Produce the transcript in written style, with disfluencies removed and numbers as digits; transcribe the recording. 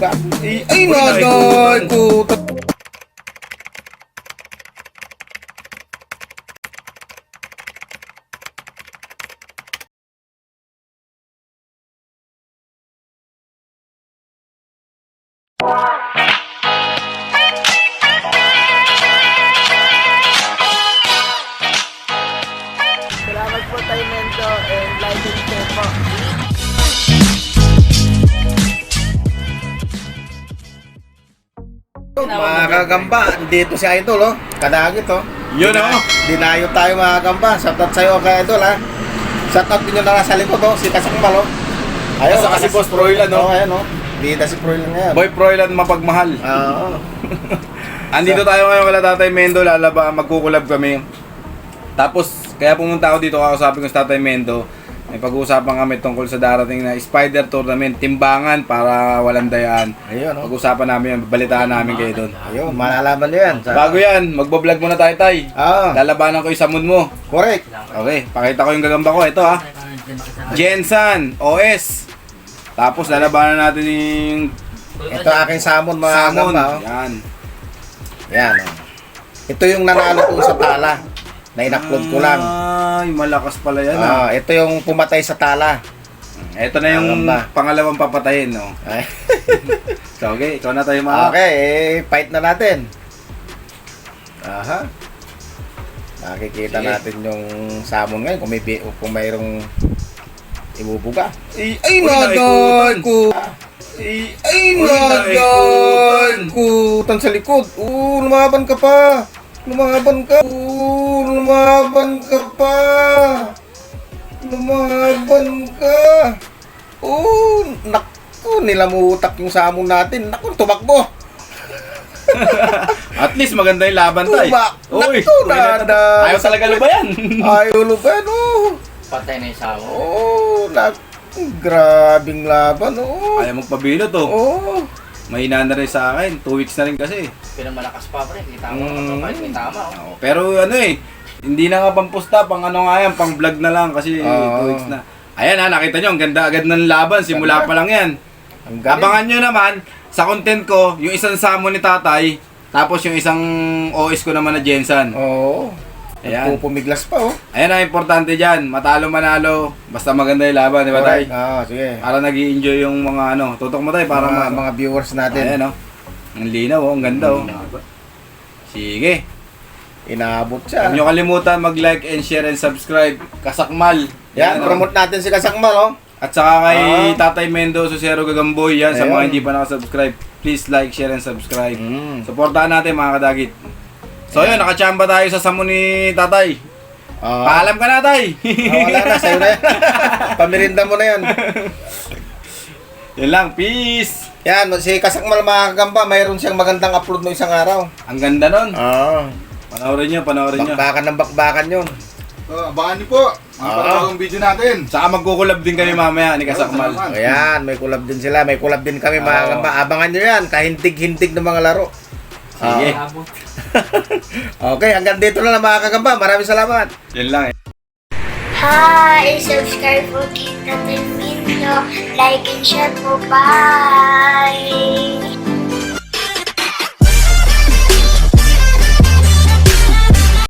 buga. Ay, nanay ko. Salamat po tayo, Mento, and like and share po. Mga kagamba, dito si Idol, oh. Kadagit, oh. Yun, oh. Dinayo tayo, mga kagamba. Shoutout sa'yo kay Idol, ha. Shoutout din yung nasa likod, oh. Si Kasakmal, oh. Ayun, Saka si Boss Froilan, oh. oh. Ayan, oh. Bida si Froilan ngayon. Boy Froilan mapagmahal. Oo. Andito tayo ngayon kala Tatay Mendo, magkukulab kami. Tapos, kaya pumunta ako dito, kakausapin ko sa Tatay Mendo. May pag-uusapan kami tungkol sa darating na Spider Tournament, timbangan para walang dayaan. Ayun, oh. Pag-usapan namin yan, balitaan namin kayo doon. Ayun, malalaman nyo yan. Bago yan, magbablog muna tayo, Tay. Ah, Lalabanan ko yung samon mo. correct. Okay, pakita ko yung gagamba ko. Ito, ha. Jensen, OS. Tapos lalabanan natin yung Ito aking samon, mga samon. kagamba, oh. Yan. Yan, oh. Ito yung nanalo ko sa tala. Na in-upload ko lang. Ay, malakas pala yan, Ah, ito yung pumatay sa tala. Ito na yung Gagamba. pangalawang papatayin, no? Ay. So, okay, ikaw na tayo mga... Okay, fight na natin. Aha. Nakikita Sige. natin yung samon ngayon kung mayroong ibubuga. Ay, Uy, naikutan. ko. Ay, naikutan. Kutan sa likod. Lumaban ka pa. Lumaban ka. Lumaban ka pa. Lumaban ka. Naku, nilamutak yung samon natin. Naku, tumakbo. At least maganda yung laban, Tay. Uy, Naku, nada. ayaw talaga lubayan. Ayaw lubayan, oh. Patay na yung sawa. Naku, grabing laban, oh. Ayaw magpabilot, oh. Oh. Mahina na rin sa akin. 2 weeks na rin kasi. Pinamalakas pa, pre. Kita mo kahit may tama. Oh. Pero ano hindi na nga pampusta, pang ano nga yan, pang vlog na lang kasi 2 weeks na. Ayan ha, nakita nyo, ang ganda agad ng laban, simula pa lang yan. Ang galing. Abangan nyo naman, sa content ko, yung isang samon ni Tatay, tapos yung isang OS ko naman na Jensen. Oo. Ayan. Pumiglas pa, oh. Ayan ang importante dyan, matalo manalo, basta maganda yung laban, di ba Tay? Sige. Para nag-i-enjoy yung mga ano, tutok mo Tay, para Mga viewers natin. Ayan ang linaw, ang ganda Sige. Inaabot siya. Huwag nyo kalimutan mag-like and share and subscribe. Kasakmal. Yan, promote natin si Kasakmal, oh. At saka kay Tatay Mendo, Susero Gagamboy. Yan, sa Ayun. mga hindi pa nakasubscribe. Please like, share, and subscribe. Supportahan natin mga kadagit. So yun, nakachamba tayo sa samon ni Tatay. Paalam ka na, Tay. Wala na, sa'yo na yan. Pamirinda mo na yan. Yan lang, peace. Yan, si Kasakmal, mga kagamba, mayroon siyang magandang upload no isang araw. Ang ganda nun. Oo. Panoorin nyo, panoorin nyo. Bakbakan ng bakbakan yun. Abangan niyo po ang panibagong video natin. Saka magkukulab din kami mamaya ni Kasakmal. Ayan, may kulab din sila. May kulab din kami, mga kagamba. Abangan nyo yan, kahintig-hintig ng mga laro. Sige. Okay, hanggang dito na lang mga kagamba. Maraming salamat. Yan lang Hi! Subscribe po kita Mindo. Like and share po. Bye!